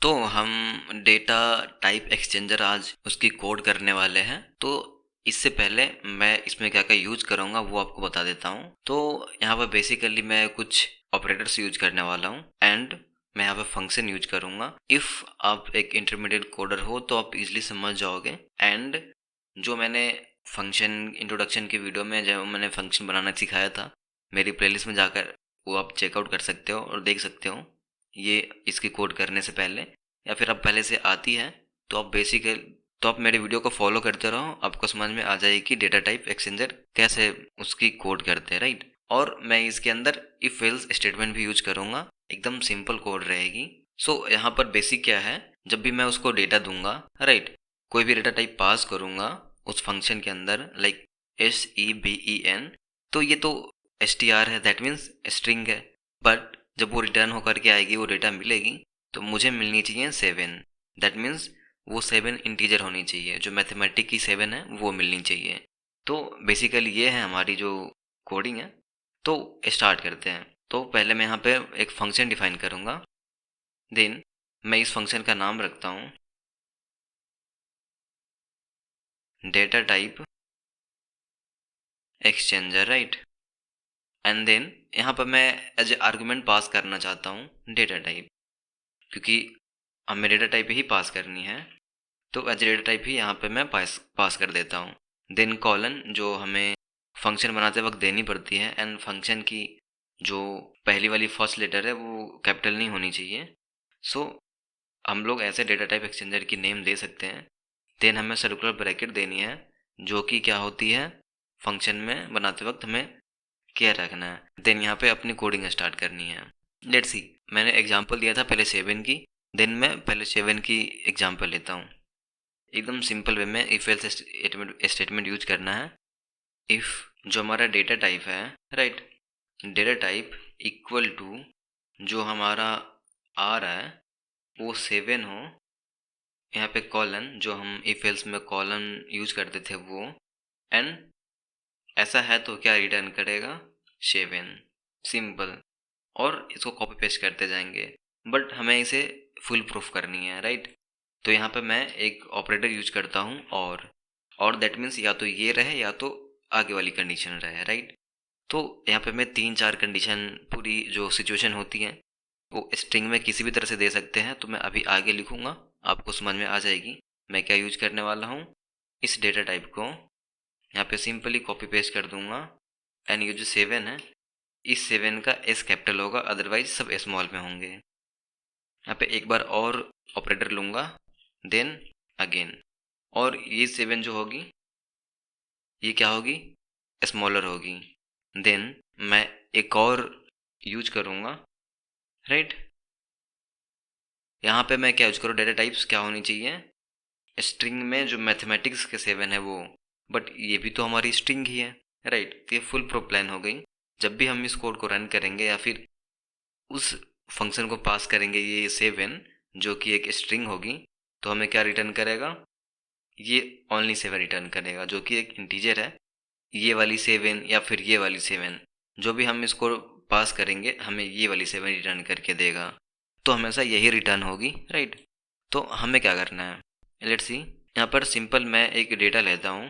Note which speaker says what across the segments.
Speaker 1: तो हम data type exchanger आज उसकी कोड करने वाले हैं। तो इससे पहले मैं इसमें क्या-क्या यूज़ करूँगा वो आपको बता देता हूँ। तो यहाँ पर बेसिकली मैं कुछ ऑपरेटर्स यूज़ करने वाला हूँ एंड मैं यहाँ पे फंक्शन यूज़ करूँगा। इफ़ आप एक इंटरमीडिएट कोडर हो तो आप ईज़िली समझ जाओगे। एंड जो मैंने फंक्शन इंट्रोडक्शन की वीडियो में जब मैंने फंक्शन बनाना सिखाया था, मेरी प्लेलिस्ट में जाकर वो आप चेकआउट कर सकते हो और देख सकते हो ये इसकी कोड करने से पहले, या फिर अब पहले से आती है तो आप मेरे वीडियो को फॉलो करते रहो, आपको समझ में आ जाएगी कि डेटा टाइप एक्सचेंजर कैसे उसकी कोड करते हैं, राइट। और मैं इसके अंदर इफ एल्स स्टेटमेंट भी यूज करूंगा, एकदम सिंपल कोड रहेगी। सो यहाँ पर बेसिक क्या है, जब भी मैं उसको डेटा दूंगा, राइट, कोई भी डेटा टाइप पास करूंगा उस फंक्शन के अंदर, लाइक SEBEN, तो ये तो str है, दैट मीन्स स्ट्रिंग है। बट जब वो रिटर्न होकर के आएगी, वो डेटा मिलेगी, तो मुझे मिलनी चाहिए 7। दैट मीन्स वो 7 इंटीजर होनी चाहिए, जो मैथमेटिक की 7 है वो मिलनी चाहिए। तो बेसिकली ये है हमारी जो कोडिंग है। तो स्टार्ट करते हैं। तो पहले मैं यहाँ पे एक फंक्शन डिफाइन करूँगा, देन मैं इस फंक्शन का नाम रखता हूँ data type exchanger, right. And then यहाँ पर मैं एज ए आर्गुमेंट पास करना चाहता हूँ डेटा टाइप, क्योंकि हमें डेटा टाइप ही पास करनी है। तो एज डेटा टाइप ही यहाँ पे मैं पास पास कर देता हूँ। देन कॉलन, जो हमें फंक्शन बनाते वक्त देनी पड़ती है, एंड फंक्शन की जो पहली वाली फर्स्ट लेटर है वो कैपिटल नहीं होनी चाहिए। सो हम लोग ऐसे डेटा टाइप एक्सचेंजर की नेम दे सकते हैं। देन हमें सर्कुलर ब्रैकेट देनी है, जो कि क्या होती है, फंक्शन में बनाते वक्त हमें केयर रखना है। देन यहाँ पे अपनी कोडिंग स्टार्ट करनी है। लेट्स सी, मैंने एग्जांपल दिया था पहले 7 की, देन मैं पहले 7 की एग्जांपल लेता हूँ। एकदम सिंपल वे में इफ एल्स स्टेटमेंट यूज करना है। इफ जो हमारा डेटा टाइप है, right, data type equal to जो हमारा आ रहा है वो 7 हो, यहाँ पे कॉलन, जो हम इफ एल्स में कॉलन यूज करते थे वो, एंड ऐसा है तो क्या रिटर्न करेगा, 7, सिंपल। और इसको कॉपी पेस्ट करते जाएंगे, बट हमें इसे फुल प्रूफ करनी है, राइट। तो यहाँ पे मैं एक ऑपरेटर यूज करता हूँ, और दैट मीन्स या तो ये रहे या तो आगे वाली कंडीशन रहे, राइट। तो यहाँ पे मैं 3-4 कंडीशन, पूरी जो सिचुएशन होती है वो स्ट्रिंग में किसी भी तरह से दे सकते हैं। तो मैं अभी आगे लिखूंगा, आपको समझ में आ जाएगी मैं क्या यूज करने वाला हूँ। इस डेटा टाइप को यहाँ पे सिंपली कॉपी पेस्ट कर दूंगा, एंड ये जो 7 है, इस 7 का एस कैपिटल होगा, अदरवाइज सब स्मॉल में होंगे। यहाँ पे एक बार और ऑपरेटर लूंगा, देन अगेन, और ये 7 जो होगी ये क्या होगी, स्मॉलर होगी। देन मैं एक और यूज करूंगा, राइट। यहाँ पे मैं क्या यूज करूँ, डेटा टाइप्स क्या होनी चाहिए, स्ट्रिंग में जो मैथमेटिक्स के 7 है वो, बट ये भी तो हमारी स्ट्रिंग ही है, राइट। तो ये फुल प्रो प्लान हो गई। जब भी हम इस कोड को रन करेंगे या फिर उस फंक्शन को पास करेंगे ये 7, जो कि एक स्ट्रिंग होगी, तो हमें क्या रिटर्न करेगा, ये ओनली 7 रिटर्न करेगा, जो कि एक इंटीजर है। ये वाली 7 या फिर ये वाली 7, जो भी हम इसको पास करेंगे हमें ये वाली 7 रिटर्न करके देगा। तो हमेशा यही रिटर्न होगी, राइट। तो हमें क्या करना है, लेट्स सी। यहाँ पर सिंपल मैं एक डेटा लेता हूँ,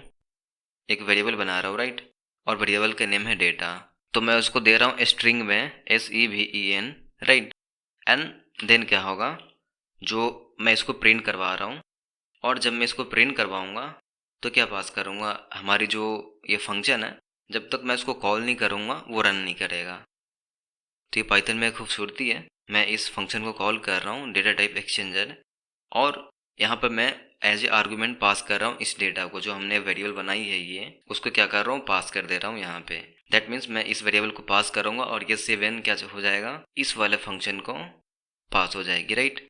Speaker 1: एक वेरिएबल बना रहा हूँ, राइट, और वेरिएबल का नेम है डेटा। तो मैं उसको दे रहा हूँ स्ट्रिंग में SEVEN, राइट। एंड देन क्या होगा, जो मैं इसको प्रिंट करवा रहा हूँ, और जब मैं इसको प्रिंट करवाऊँगा तो क्या पास करूँगा, हमारी जो ये फंक्शन है, जब तक मैं इसको कॉल नहीं करूँगा वो रन नहीं करेगा। तो ये पाइथन में खूबसूरती है। मैं इस फंक्शन को कॉल कर रहा हूँ डेटा टाइप एक्सचेंजर, और यहाँ पर मैं एज ए आर्गुमेंट पास कर रहा हूँ इस डेटा को, जो हमने वेरिएबल बनाई है ये, उसको क्या कर रहा हूँ, पास कर दे रहा हूँ यहाँ पे। दैट मीन्स मैं इस वेरिएबल को पास करूँगा और ये 7 क्या हो जाएगा, इस वाले फंक्शन को पास हो जाएगी, राइट।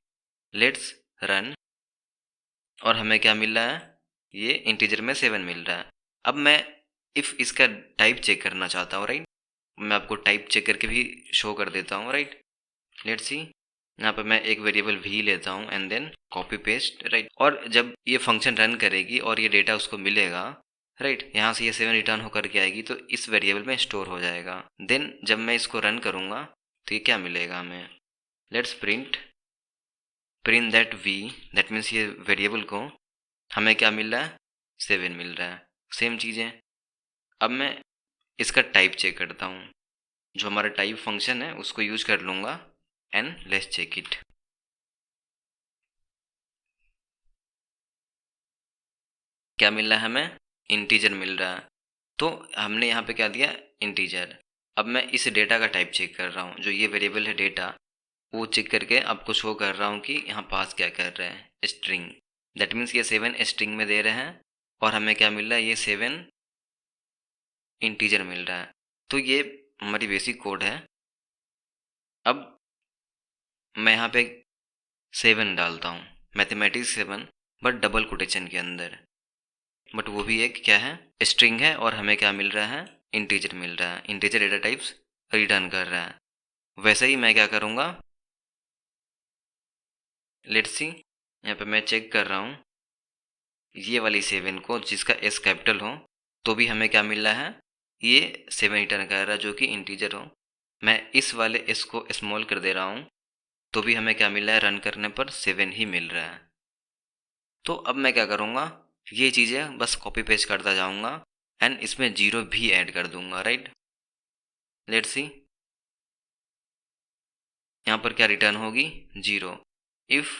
Speaker 1: लेट्स रन, और हमें क्या मिल रहा है, ये इंटीजर में 7 मिल रहा है। अब मैं इफ इसका टाइप चेक करना चाहता हूँ, राइट। मैं आपको टाइप चेक करके भी शो कर देता हूँ, राइट। लेट्स सी, यहाँ पे मैं एक वेरिएबल v लेता हूँ and then copy paste, right. और जब ये फंक्शन रन करेगी और ये डेटा उसको मिलेगा, राइट, यहाँ से ये 7 रिटर्न होकर के आएगी, तो इस वेरिएबल में स्टोर हो जाएगा। देन जब मैं इसको रन करूँगा तो ये क्या मिलेगा हमें, let's print print that v, that means ये वेरिएबल को हमें क्या मिल रहा है, 7 मिल रहा है। सेम चीज़ें। अब मैं इसका टाइप चेक करता हूँ, जो हमारा टाइप फंक्शन है उसको यूज कर लूँगा एंड लेट्स चेक इट। क्या मिल रहा है हमें, इंटीजर मिल रहा है। तो हमने यहाँ पे क्या दिया, इंटीजर। अब मैं इस डेटा का टाइप चेक कर रहा हूँ, जो ये वेरिएबल है डेटा, वो चेक करके आपको शो कर रहा हूँ कि यहाँ पास क्या कर रहे हैं, स्ट्रिंग। दैट मीन्स ये 7 स्ट्रिंग में दे रहे हैं और हमें क्या मिल रहा है, ये 7 इंटीजर मिल रहा है। तो ये हमारी बेसिक कोड है। अब मैं यहाँ पे 7 डालता हूँ, मैथमेटिक्स 7, बट डबल कोटेशन के अंदर। बट वो भी एक क्या है, स्ट्रिंग है और हमें क्या मिल रहा है, इंटीजर मिल रहा है। इंटीजर डेटा टाइप्स रिटर्न कर रहा है। वैसे ही मैं क्या करूँगा, लेट्स सी, यहाँ पे मैं चेक कर रहा हूँ ये वाली 7 को, जिसका एस कैपिटल हो, तो भी हमें क्या मिल रहा है, ये 7 रिटर्न कर रहा है जो कि इंटीजर हो। मैं इस वाले एस को स्मॉल कर दे रहा हूँ, तो भी हमें क्या मिल रहा है, रन करने पर 7 ही मिल रहा है। तो अब मैं क्या करूँगा, ये चीज़ें बस कॉपी पेस्ट करता जाऊँगा एंड इसमें 0 भी ऐड कर दूँगा, राइट। लेट्स सी, यहाँ पर क्या रिटर्न होगी, 0। इफ़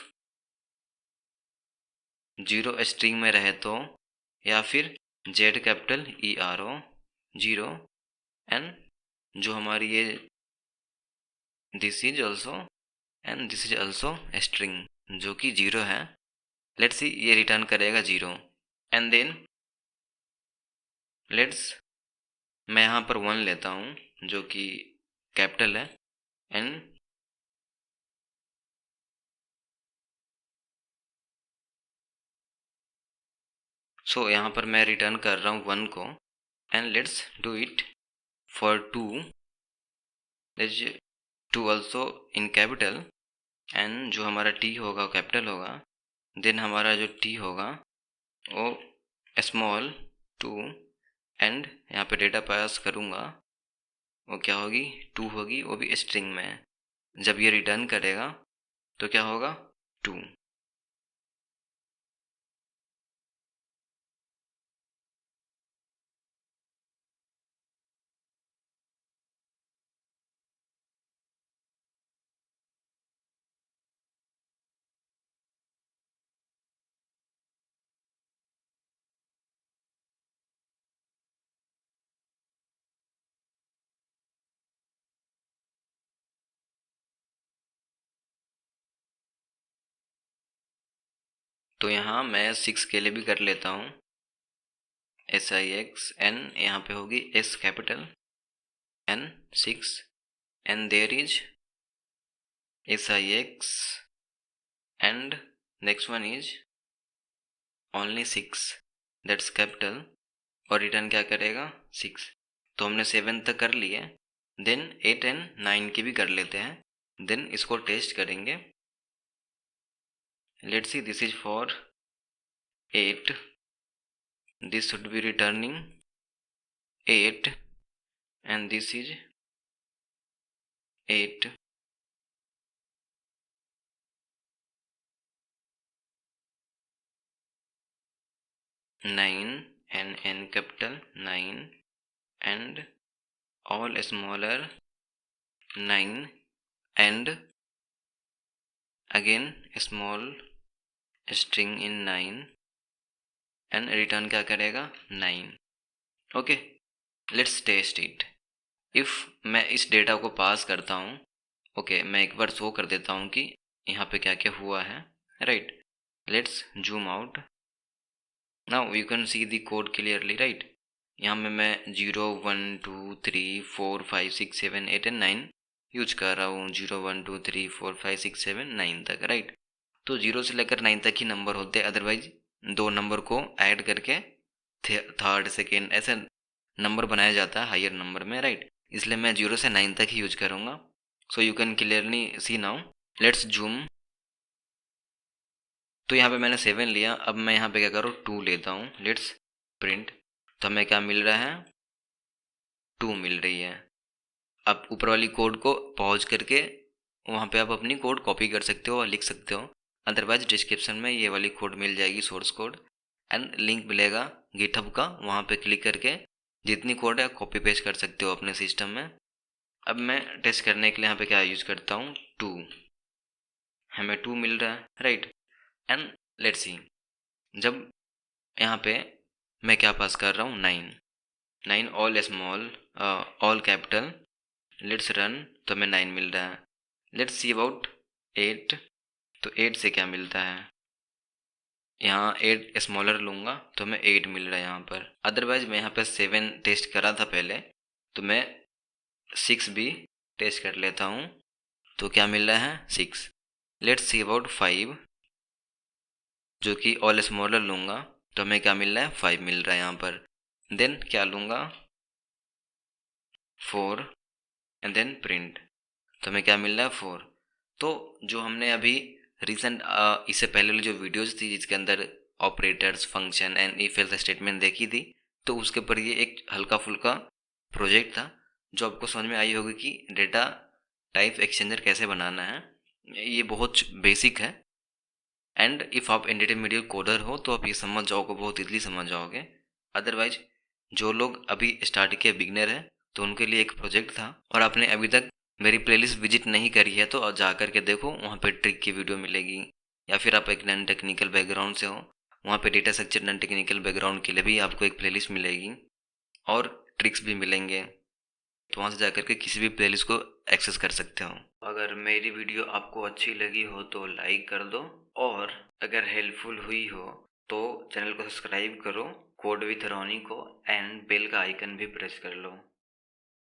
Speaker 1: 0 स्ट्रिंग में रहे तो, या फिर z capital e r o 0 and जो हमारी ये this is also and this is also string जो कि 0 है। लेट्स सी, ये रिटर्न करेगा 0 एंड देन लेट्स, मैं यहाँ पर 1 लेता हूँ जो कि कैपिटल है एंड सो यहाँ पर मैं रिटर्न कर रहा हूँ 1 को and let's do it for 2, let's 2 also in capital and जो हमारा टी होगा वो कैपिटल होगा, देन हमारा जो टी होगा वो स्मॉल 2 एंड यहाँ पे डेटा पास करूँगा, वो क्या होगी, 2 होगी, वो भी स्ट्रिंग में। जब ये रिटर्न करेगा तो क्या होगा, 2। तो यहाँ मैं 6 के लिए भी कर लेता हूँ, SIXN, यहाँ पे होगी S capital N 6 and there is SIX and next one is only 6, that's capital, और रिटर्न क्या करेगा, 6। तो हमने 7 तक कर लिए, देन 8 एंड 9 की भी कर लेते हैं, देन इसको टेस्ट करेंगे। Let's see, this is for 8, this should be returning 8 and this is 8, nine and n capital 9 and all smaller 9 and again small string in 9 and return क्या करेगा, 9। Okay, let's test it. If मैं इस data को पास करता हूँ, okay, मैं एक बार show कर देता हूँ कि यहाँ पे क्या क्या हुआ है, right. Let's zoom out, now you can see the code clearly, right. यहाँ में मैं 0 1 2 3 4 5 6 7 8 एंड 9 यूज कर रहा हूँ, 0 1 2 3 4 5 6 7 9 तक, राइट। तो 0 से लेकर 9 तक ही नंबर होते हैं, अदरवाइज 2 नंबर को ऐड करके थर्ड सेकेंड ऐसे नंबर बनाया जाता है हायर नंबर में, राइट। इसलिए मैं 0 से 9 तक ही यूज करूँगा। So you can clearly see now, let's zoom. तो यहाँ पे मैंने 7 लिया, अब मैं यहाँ पे क्या करूँ, 2 लेता हूँ, लेट्स प्रिंट। तो हमें क्या मिल रहा है, 2 मिल रही है। अब ऊपर वाली कोड को पॉज करके वहाँ पे आप अपनी कोड कॉपी कर सकते हो और लिख सकते हो, अदरवाइज डिस्क्रिप्शन में ये वाली कोड मिल जाएगी, सोर्स कोड, एंड लिंक मिलेगा गिटहब का, वहाँ पे क्लिक करके जितनी कोड है कॉपी पेस्ट कर सकते हो अपने सिस्टम में। अब मैं टेस्ट करने के लिए यहाँ पे क्या यूज़ करता हूँ, 2, हमें 2 मिल रहा है, राइट। एंड लेट्स सी, जब यहाँ पे मैं क्या पास कर रहा हूँ, 9, 9 all small all capital, let's run, तो हमें 9 मिल रहा है। लेट्स सी अबाउट 8, तो 8 से क्या मिलता है, यहाँ 8 स्मॉलर लूँगा तो हमें 8 मिल रहा है यहाँ पर। अदरवाइज मैं यहाँ पे 7 टेस्ट करा था पहले, तो मैं 6 भी टेस्ट कर लेता हूँ, तो क्या मिल रहा है, 6। लेट्स सी अबाउट 5, जो कि ऑल स्मॉलर लूँगा तो हमें क्या मिल रहा है, 5 मिल रहा है यहाँ पर। देन क्या लूँगा, 4, एंड देन प्रिंट, तो हमें क्या मिल रहा है, 4। तो जो हमने अभी रिसेंट इससे पहले वाली जो वीडियोज़ थी जिसके अंदर operators, function and if else statement देखी थी, तो उसके ऊपर ये एक हल्का फुल्का प्रोजेक्ट था जो आपको समझ में आई होगी कि डेटा टाइप एक्सचेंजर कैसे बनाना है। ये बहुत बेसिक है, एंड इफ़ आप इंटरमीडिएट कोडर हो तो आप ये समझ जाओगे, बहुत इजीली समझ जाओगे। अदरवाइज जो लोग अभी स्टार्ट किए बिगनर है, तो उनके लिए एक प्रोजेक्ट था, और आपने अभी तक मेरी प्लेलिस्ट विजिट नहीं करी है तो जा कर के देखो, वहाँ पे ट्रिक की वीडियो मिलेगी। या फिर आप एक नॉन टेक्निकल बैकग्राउंड से हो, वहाँ पे data structure non technical background के लिए भी आपको एक प्लेलिस्ट मिलेगी, और ट्रिक्स भी मिलेंगे, तो वहाँ से जाकर के किसी भी प्लेलिस्ट को एक्सेस कर सकते हो। अगर मेरी वीडियो आपको अच्छी लगी हो तो लाइक कर दो, और अगर हेल्पफुल हुई हो तो चैनल को सब्सक्राइब करो, कोड विथ रोनी को, एंड बेल का आइकन भी प्रेस कर लो।